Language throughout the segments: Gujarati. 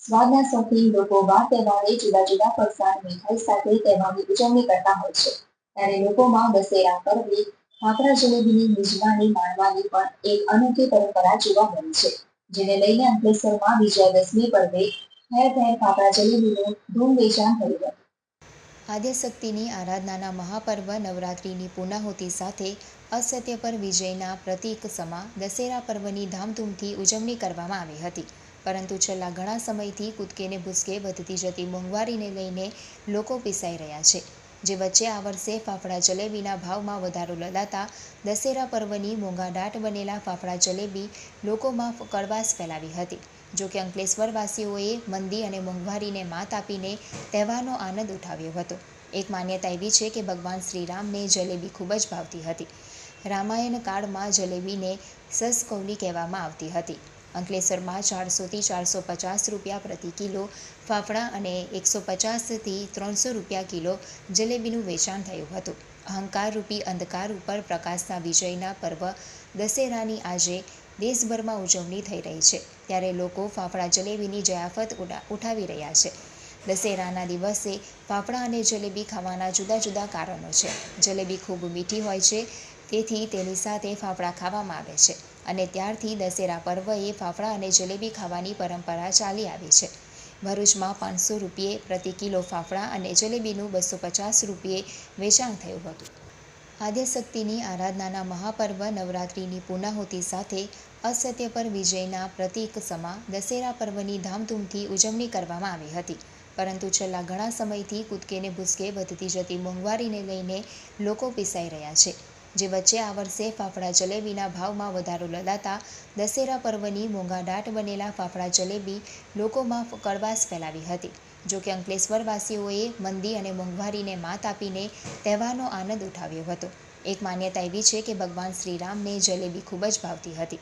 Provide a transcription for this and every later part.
સ્વાદના શોખીન લોકો વાર તહેવારે જુદા જુદા ફરસાણ મીઠાઈ સાથે તહેવારની ઉજવણી કરતા હોય છે. ત્યારે લોકોમાં દશેરા પર્વે ફાફડા જલેબીની મિજબાની માણવાની પણ એક અનોખી પરંપરા જોવા મળી છે. જેને લઈને અંકલેશ્વરમાં વિજયાદશમી પર્વે ઠેર ઠેર ફાફડા જલેબીનું ધૂમ વેચાણ થયું હતું. આદ્યશક્તિની આરાધનાના મહાપર્વ નવરાત્રિની પૂર્ણાહુતિ સાથે અસત્ય પર વિજયના પ્રતીક સમા દશેરા પર્વની ધામધૂમથી ઉજવણી કરવામાં આવી હતી. પરંતુ છેલ્લા ઘણા સમયથી કૂદકે ને ભૂસકે વધતી જતી મોંઘવારીને લઈને લોકો પીસાઈ રહ્યા છે. જે વચ્ચે આ વર્ષે ફાફડા જલેબીના ભાવમાં વધારો લદાતા દશેરા પર્વની મોંઘાદાટ બનેલા ફાફડા જલેબી લોકોમાં કડવાશ ફેલાવી હતી. જોકે અંકલેશ્વરવાસીઓએ મંદી અને મોંઘવારીને માત આપીને તહેવારનો આનંદ ઉઠાવ્યો હતો. એક માન્યતા એવી છે કે ભગવાન શ્રીરામને જલેબી ખૂબ જ ભાવતી હતી. રામાયણ કાળમાં જલેબીને સસકૌલી કહેવામાં આવતી હતી. અંકલેશ્વરમાં 400થી 450 રૂપિયા પ્રતિ કિલો ફાફડા અને 150થી 300 રૂપિયા કિલો જલેબીનું વેચાણ થયું હતું. અહંકારરૂપી અંધકાર ઉપર પ્રકાશના વિજયના પર્વ દશેરાની આજે દેશભરમાં ઉજવણી થઈ રહી છે. ત્યારે લોકો ફાફડા જલેબીની જયાફત ઉઠાવી રહ્યા છે. દશેરાના દિવસે ફાફડા અને જલેબી ખાવાના જુદા જુદા કારણો છે. જલેબી ખૂબ મીઠી હોય છે, તેથી તેની સાથે ફાફડા ખાવામાં આવે છે અને ત્યારથી દશેરા પર્વએ ફાફડા અને જલેબી ખાવાની પરંપરા ચાલી આવી છે. ભરૂચમાં 500 રૂપિયે પ્રતિ કિલો ફાફડા અને જલેબીનું 250 રૂપિયે વેચાણ થયું હતું. આદ્યશક્તિની આરાધનાના મહાપર્વ નવરાત્રિની પૂર્ણાહુતિ સાથે અસત્ય પર વિજયના પ્રતીક સમા દશેરા પર્વની ધામધૂમથી ઉજવણી કરવામાં આવી હતી. પરંતુ છેલ્લા ઘણા સમયથી કૂદકે ને ભૂસકે વધતી જતી મોંઘવારીને લઈને લોકો પીસાઈ રહ્યા છે. જે વચ્ચે આ વર્ષે ફાફડા જલેબીના ભાવમાં વધારો લદાતા દશેરા પર્વની મોંઘાદાટ બનેલા ફાફડા જલેબી લોકોમાં કડવાશ ફેલાવી હતી. જોકે અંકલેશ્વરવાસીઓએ મંદી અને મોંઘવારીને માત આપીને તહેવારનો આનંદ ઉઠાવ્યો હતો. એક માન્યતા એવી છે કે ભગવાન શ્રીરામને જલેબી ખૂબ જ ભાવતી હતી.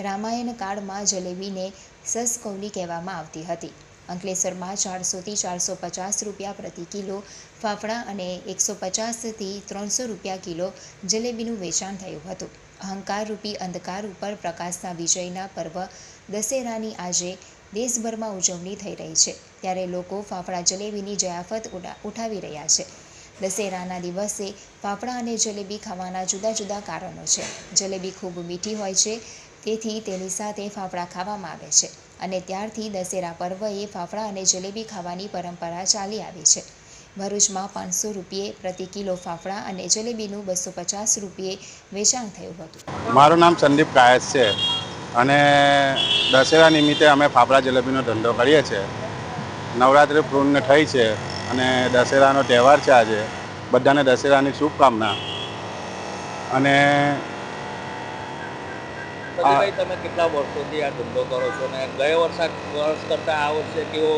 રામાયણ કાળમાં જલેબીને સસકૌલી કહેવામાં આવતી હતી. અંકલેશ્વરમાં 400થી 450 રૂપિયા પ્રતિ કિલો ફાફડા અને 150થી 300 રૂપિયા કિલો જલેબીનું વેચાણ થયું હતું. અહંકારરૂપી અંધકાર ઉપર પ્રકાશના વિજયના પર્વ દશેરાની આજે દેશભરમાં ઉજવણી થઈ રહી છે. ત્યારે લોકો ફાફડા જલેબીની જયાફત ઉઠાવી રહ્યા છે. દશેરાના દિવસે ફાફડા અને જલેબી ખાવાના જુદા જુદા કારણો છે. જલેબી ખૂબ મીઠી હોય છે, તેથી તેની સાથે ફાફડા ખાવામાં આવે છે અને ત્યારથી દશેરા પર્વએ ફાફડા અને જલેબી ખાવાની પરંપરા ચાલી આવી છે. ભરૂચમાં 500 રૂપિયે પ્રતિ કિલો ફાફડા અને જલેબીનું 250 રૂપિયે વેચાણ થયું હતું. મારું નામ સંદીપ કાયસ છે અને દશેરા નિમિત્તે અમે ફાફડા જલેબીનો ધંધો કરીએ છીએ. નવરાત્રિ પૂર્ણ થઈ છે અને દશેરાનો તહેવાર છે આજે. બધાને દશેરાની શુભકામના. અને ભાઈ, તમે કેટલા વર્ષોથી આ ધંધો કરો છો અને ગયા વર્ષ કરતાં આ વર્ષે કેવો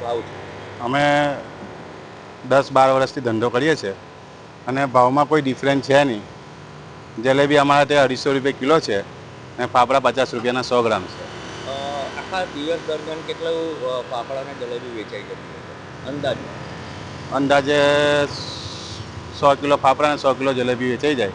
ભાવ છે? અમે 10-12 વર્ષથી ધંધો કરીએ છીએ અને ભાવમાં કોઈ ડિફરન્સ છે નહીં. જલેબી અમારા ત્યાં 250 રૂપિયા કિલો છે અને ફાફડા 50 રૂપિયાના 100 ગ્રામ છે. આખા દિવસ દરમિયાન કેટલું ફાફડા અને જલેબી વેચાઈ જતી હોય અંદાજે? અંદાજે 100 કિલો ફાફડા અને 100 કિલો જલેબી વેચાઈ જાય.